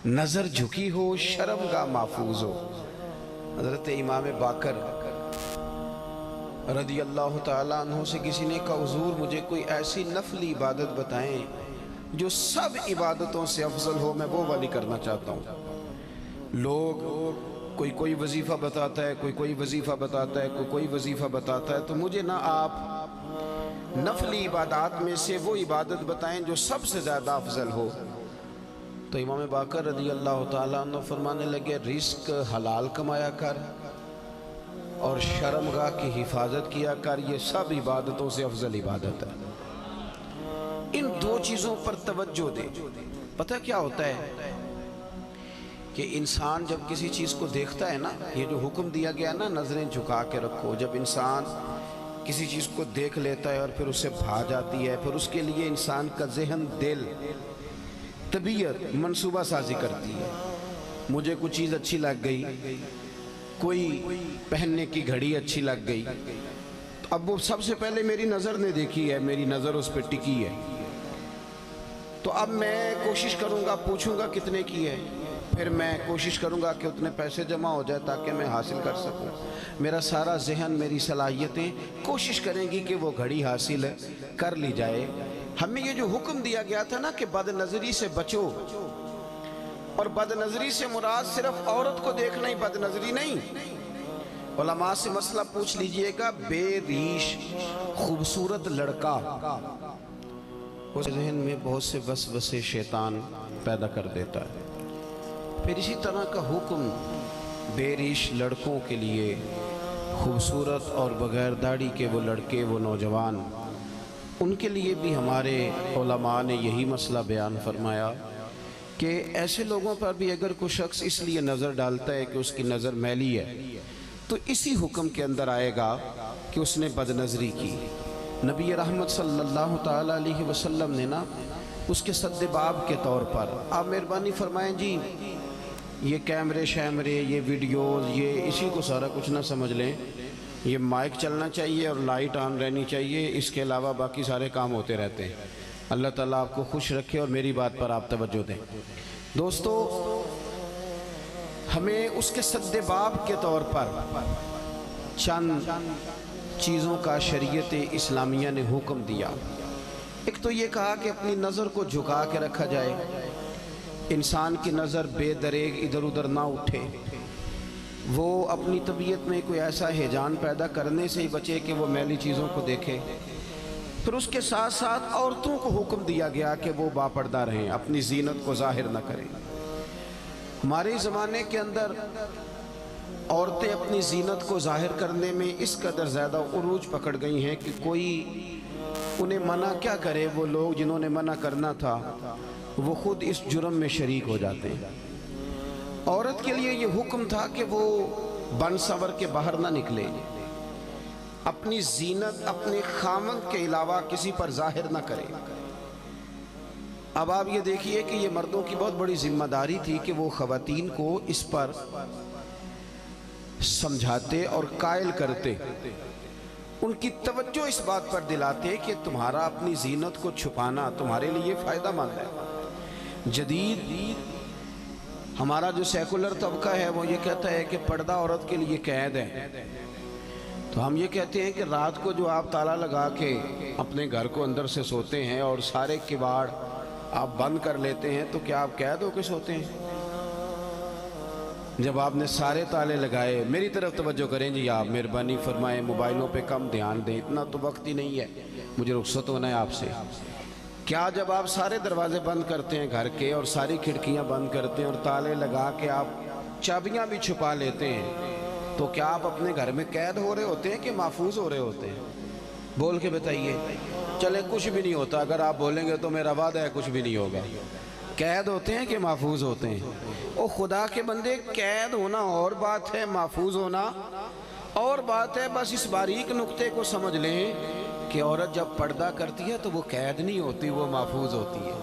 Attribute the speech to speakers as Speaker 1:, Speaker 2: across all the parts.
Speaker 1: نظر جھکی ہو شرم گاہ محفوظ ہو۔ حضرت امام باقر رضی اللہ تعالیٰ عنہ سے کسی نے کہا حضور مجھے کوئی ایسی نفلی عبادت بتائیں جو سب عبادتوں سے افضل ہو، میں وہ والی کرنا چاہتا ہوں۔ لوگ کوئی وظیفہ بتاتا ہے، کوئی وظیفہ بتاتا ہے، کوئی وظیفہ بتاتا ہے، تو مجھے نہ آپ نفلی عبادات میں سے وہ عبادت بتائیں جو سب سے زیادہ افضل ہو۔ تو امام باقر رضی اللہ تعالیٰ عنہ فرمانے لگے رزق حلال کمایا کر اور شرمگاہ کی حفاظت کیا کر، یہ سب عبادتوں سے افضل عبادت ہے۔ ان دو چیزوں پر توجہ دے۔ پتہ کیا ہوتا ہے کہ انسان جب کسی چیز کو دیکھتا ہے نا، یہ جو حکم دیا گیا نا نظریں جھکا کے رکھو، جب انسان کسی چیز کو دیکھ لیتا ہے اور پھر اسے بھا جاتی ہے، پھر اس کے لیے انسان کا ذہن، دل، طبیعت منصوبہ سازی کرتی ہے۔ مجھے کوئی چیز اچھی لگ گئی، کوئی پہننے کی گھڑی اچھی لگ گئی، تو اب وہ سب سے پہلے میری نظر نے دیکھی ہے، میری نظر اس پہ ٹکی ہے، تو اب میں کوشش کروں گا، پوچھوں گا کتنے کی ہے، پھر میں کوشش کروں گا کہ اتنے پیسے جمع ہو جائے تاکہ میں حاصل کر سکوں۔ میرا سارا ذہن، میری صلاحیتیں کوشش کریں گی کہ وہ گھڑی حاصل کر لی جائے۔ ہمیں یہ جو حکم دیا گیا تھا نا کہ بد نظری سے بچو، اور بد نظری سے مراد صرف عورت کو دیکھنا ہی بد نظری نہیں۔ علماء سے مسئلہ پوچھ لیجئے گا، بے ریش خوبصورت لڑکا اس ذہن میں بہت سے وسوسے شیطان پیدا کر دیتا ہے۔ پھر اسی طرح کا حکم بے ریش لڑکوں کے لیے، خوبصورت اور بغیر داڑھی کے وہ لڑکے، وہ نوجوان، ان کے لیے بھی ہمارے علماء نے یہی مسئلہ بیان فرمایا کہ ایسے لوگوں پر بھی اگر کوئی شخص اس لیے نظر ڈالتا ہے کہ اس کی نظر میلی ہے، تو اسی حکم کے اندر آئے گا کہ اس نے بد نظری کی۔ نبی رحمت صلی اللہ تعالیٰ علیہ وسلم نے نا اس کے سد باب کے طور پر، آپ مہربانی فرمائیں جی یہ کیمرے شیمرے، یہ ویڈیوز، یہ اسی کو سارا کچھ نہ سمجھ لیں، یہ مائک چلنا چاہیے اور لائٹ آن رہنی چاہیے، اس کے علاوہ باقی سارے کام ہوتے رہتے ہیں۔ اللہ تعالیٰ آپ کو خوش رکھے اور میری بات پر آپ توجہ دیں۔ دوستو، ہمیں اس کے سد باب کے طور پر چند چیزوں کا شریعت اسلامیہ نے حکم دیا۔ ایک تو یہ کہا کہ اپنی نظر کو جھکا کے رکھا جائے، انسان کی نظر بے دریغ ادھر ادھر نہ اٹھے، وہ اپنی طبیعت میں کوئی ایسا ہیجان پیدا کرنے سے ہی بچے کہ وہ میلی چیزوں کو دیکھے۔ پھر اس کے ساتھ ساتھ عورتوں کو حکم دیا گیا کہ وہ باپردہ رہیں، اپنی زینت کو ظاہر نہ کریں۔ ہمارے زمانے کے اندر عورتیں اپنی زینت کو ظاہر کرنے میں اس قدر زیادہ عروج پکڑ گئی ہیں کہ کوئی انہیں منع کیا کرے، وہ لوگ جنہوں نے منع کرنا تھا وہ خود اس جرم میں شریک ہو جاتے ہیں۔ عورت کے لیے یہ حکم تھا کہ وہ بن سنور کے باہر نہ نکلے، اپنی زینت اپنے خاوند کے علاوہ کسی پر ظاہر نہ کرے۔ اب آپ یہ دیکھیے کہ یہ مردوں کی بہت بڑی ذمہ داری تھی کہ وہ خواتین کو اس پر سمجھاتے اور قائل کرتے، ان کی توجہ اس بات پر دلاتے کہ تمہارا اپنی زینت کو چھپانا تمہارے لیے فائدہ مند ہے۔ جدید ہمارا جو سیکولر طبقہ ہے وہ یہ کہتا ہے کہ پردہ عورت کے لیے قید ہے، تو ہم یہ کہتے ہیں کہ رات کو جو آپ تالا لگا کے اپنے گھر کو اندر سے سوتے ہیں اور سارے کباڑ آپ بند کر لیتے ہیں، تو کیا آپ قید ہو کے سوتے ہیں؟ جب آپ نے سارے تالے لگائے، میری طرف توجہ کریں جی، آپ مہربانی فرمائیں، موبائلوں پہ کم دھیان دیں، اتنا تو وقت ہی نہیں ہے، مجھے رخصت ہونا ہے آپ سے۔ کیا جب آپ سارے دروازے بند کرتے ہیں گھر کے اور ساری کھڑکیاں بند کرتے ہیں اور تالے لگا کے آپ چابیاں بھی چھپا لیتے ہیں، تو کیا آپ اپنے گھر میں قید ہو رہے ہوتے ہیں کہ محفوظ ہو رہے ہوتے ہیں؟ بول کے بتائیے۔ چلے کچھ بھی نہیں ہوتا، اگر آپ بولیں گے تو میرا وعدہ ہے کچھ بھی نہیں ہوگا۔ قید ہوتے ہیں کہ محفوظ ہوتے ہیں؟ او خدا کے بندے، قید ہونا اور بات ہے، محفوظ ہونا اور بات ہے۔ بس اس باریک نقطے کو سمجھ لیں کہ عورت جب پردہ کرتی ہے تو وہ قید نہیں ہوتی، وہ محفوظ ہوتی ہے۔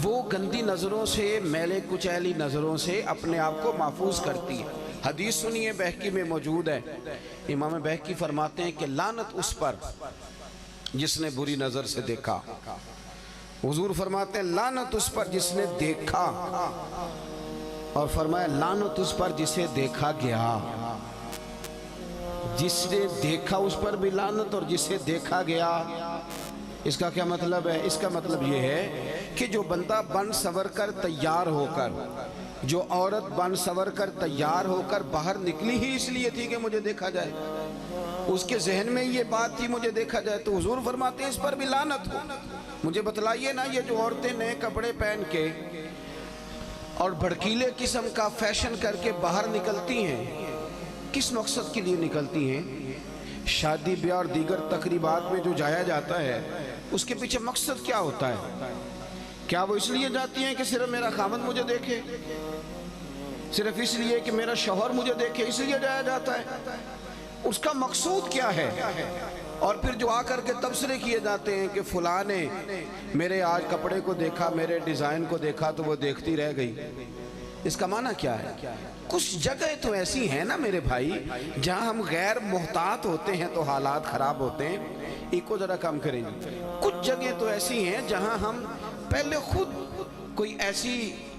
Speaker 1: وہ گندی نظروں سے، میلے کچیلی نظروں سے اپنے آپ کو محفوظ کرتی ہے۔ حدیث سنیے، بہقی میں موجود ہے، امام بہقی فرماتے ہیں کہ لعنت اس پر جس نے بری نظر سے دیکھا، हुजूर फरमाते हैं लानत उस पर जिसने देखा, और फरमाया लानत उस पर जिसे देखा गया। जिसने देखा उस पर भी लानत और जिसे देखा गया। इसका क्या मतलब है? इसका मतलब ये है कि जो बंदा बन सवर कर तैयार होकर, जो औरत बन सवर कर तैयार होकर बाहर निकली ही इसलिए थी कि मुझे देखा जाए, उसके जहन में ये बात थी मुझे देखा जाए, तो हुजूर फरमाते हैं इस पर भी लानत हो। मुझे बतलाइए ना, ये जो औरतें नए कपड़े पहन के और भड़कीले किस्म का फैशन करके बाहर निकलती हैं, किस मकसद के लिए निकलती हैं? शादी ब्याह और दीगर तकरीबात में जो जाया जाता है उसके पीछे मकसद क्या होता है? क्या वो इसलिए जाती हैं कि सिर्फ मेरा खामद मुझे देखे, सिर्फ इसलिए कि मेरा शौहर मुझे देखे, इसलिए जाया जाता है? उसका मकसूद क्या है? और फिर जो आकर के तबसरे किए जाते हैं कि फलां ने मेरे आज कपड़े को देखा, मेरे डिज़ाइन को देखा तो वो देखती रह गई, इसका माना क्या है? कुछ जगह तो ऐसी हैं ना मेरे भाई, जहां हम गैर मोहतात होते हैं तो हालात खराब होते हैं। इको जरा कम करेंगे। कुछ जगह तो ऐसी हैं जहां हम पहले खुद कोई ऐसी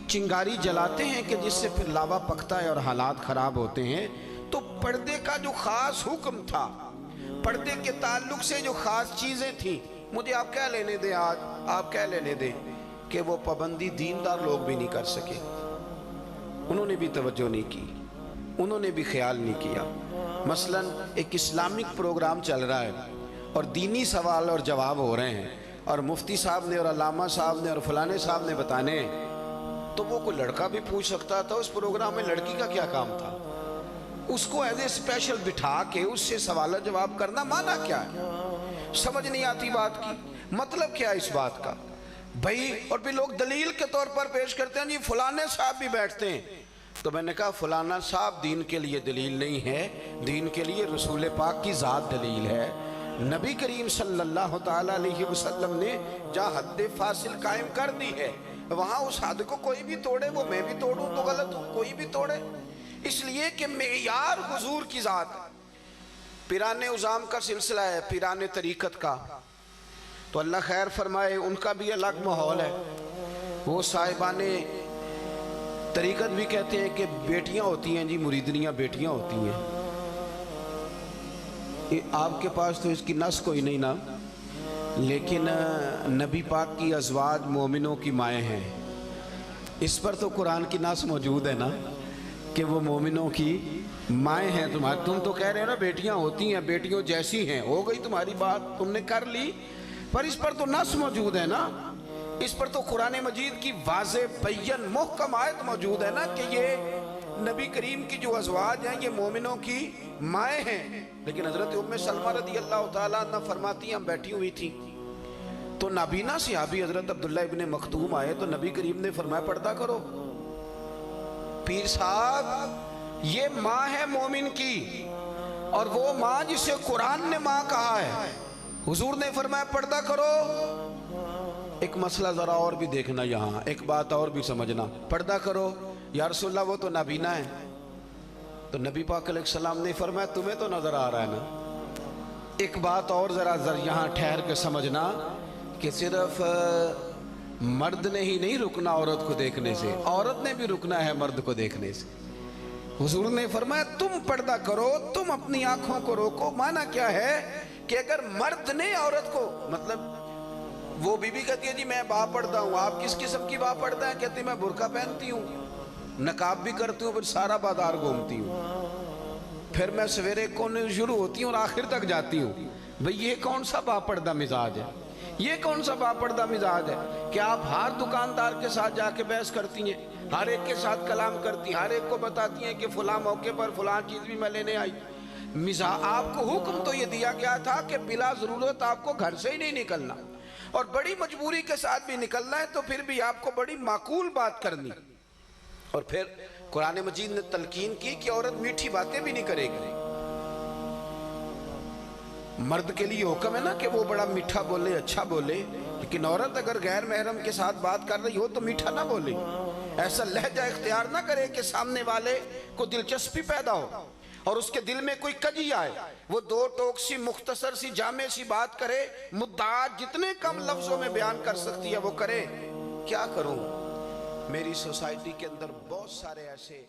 Speaker 1: चिंगारी जलाते हैं कि जिससे फिर लावा पकता है और हालात खराब होते हैं। तो पर्दे का जो खास हुक्म था, पर्दे के ताल्लुक से जो खास चीजें थी, मुझे आप क्या लेने दें, आज आप क्या लेने दें कि वो पाबंदी दीनदार लोग भी नहीं कर सके। उन्होंने भी तवज्जो नहीं की, उन्होंने भी ख्याल नहीं किया। मसलन एक इस्लामिक प्रोग्राम चल रहा है और दीनी सवाल और जवाब हो रहे हैं, और मुफ्ती साहब ने और अल्लामा साहब ने और फलाने साहब ने बताने, तो वो कोई लड़का भी पूछ सकता था उस प्रोग्राम में लड़की का क्या काम था। उसको एज ए स्पेशल बिठा के उससे सवाल जवाब करना माना क्या है? समझ नहीं आती बात की, मतलब क्या है इस बात का भाई। और भी लोग दलील के तौर पर पेश करते हैं जी फलाने साहब भी बैठते हैं, तो मैंने कहा फलाना साहब दीन के लिए दलील नहीं है, दीन के लिए रसूल पाक की ज़ात दलील है। नबी करीम सल्लल्लाहु ताला अलैहि वसल्लम ने जहाँ हद फासिल कायम कर दी है, वहाँ उस हद को कोई भी तोड़े, वो मैं भी तोड़ूं तो गलत हूँ, कोई भी तोड़े। इसलिए कि मेयार हुजूर की ज़ात। पिराने उज़ाम का सिलसिला है, पिराने तरीक़त का, तो अल्लाह खैर फरमाए, उनका भी अलग माहौल है। वो साहिबाने तरीक़त भी कहते हैं कि बेटियां होती हैं जी, मुरीदनियां बेटियां होती हैं। आपके पास तो इसकी नस कोई नहीं ना, लेकिन नबी पाक की अज़वाज मोमिनों की माएँ हैं। इस पर तो कुरान की नस मौजूद है ना कि वो मोमिनों की माएँ हैं तुम्हारी। तुम तो कह रहे हो ना बेटियां होती हैं, बेटियों जैसी हैं, हो गई तुम्हारी बात, तुमने कर ली, पर इस पर तो नस मौजूद है ना, इस पर तो कुरान मजीद की वाज़े बय्यन मुहकम आयत मौजूद है ना कि ये नबी करीम की जो अज़वाज हैं ये मोमिनों की माएँ हैं। लेकिन हज़रत उम्मे सलमा रज़ी अल्लाह तआला अन्हा फरमाती हैं, हम बैठी हुई थी तो नाबीना सहाबी हज़रत अब्दुल्ला इब्ने मख्तूम आए, तो नबी करीम ने फरमाया पर्दा करो। पीर साहब ये माँ है मोमिन की, और वो माँ जिसे कुरान ने माँ कहा है, हुजूर ने फरमाया पर्दा करो। एक मसला जरा और भी देखना, यहाँ एक बात और भी समझना, पर्दा करो या रसूलल्लाह वो तो नाबीना है, तो नबी पाक अलैहिस्सलाम ने फरमाया तुम्हें तो नजर आ रहा है ना। एक बात और जरा यहाँ ठहर के समझना कि सिर्फ मर्द ने ही नहीं रुकना औरत को देखने से, औरत ने भी रुकना है मर्द को देखने से। हुजूर ने फरमाया तुम पर्दा करो, तुम अपनी आंखों को रोको। माना क्या है कि अगर मर्द ने औरत को, मतलब वो बीबी कहती है जी मैं बा पर्दा हूँ, आप किस किस्म की बा पर्दा है? कहती मैं बुर्का पहनती हूँ, नकाब भी करती हूँ, फिर सारा बाजार घूमती हूँ, फिर मैं सवेरे कोने शुरू होती हूँ और आखिर तक जाती हूँ। भाई ये कौन सा बा पर्दा मिजाज है? ये कौन सा बापर्दा मिजाज है कि आप हर दुकानदार के साथ जाके बहस करती हैं, हर एक के साथ कलाम करती हैं, हर एक को बताती हैं कि फलां मौके पर फलां चीज़ भी मैं लेने आई। आपको हुक्म तो ये दिया गया था कि बिला ज़रूरत आपको घर से ही नहीं निकलना, और बड़ी मजबूरी के साथ भी निकलना है तो फिर भी आपको बड़ी माकूल बात करनी। और फिर कुरान मजीद ने तलकीन की कि औरत मीठी बातें भी नहीं करेगी। मर्द के लिए हुक्म है ना कि वो बड़ा मीठा बोले, अच्छा बोले, लेकिन औरत अगर गैर महरम के साथ बात कर रही हो तो मीठा ना बोले, ऐसा लहजा इख्तियार ना करे कि सामने वाले को दिलचस्पी पैदा हो। اور اس کے دل میں کوئی کجی آئے، وہ دو ٹوک سی مختصر سی جامع سی بات کرے، مدعات جتنے کم لفظوں میں بیان کر سکتی ہے وہ کرے۔ کیا کروں؟ میری سوسائٹی کے اندر بہت سارے ایسے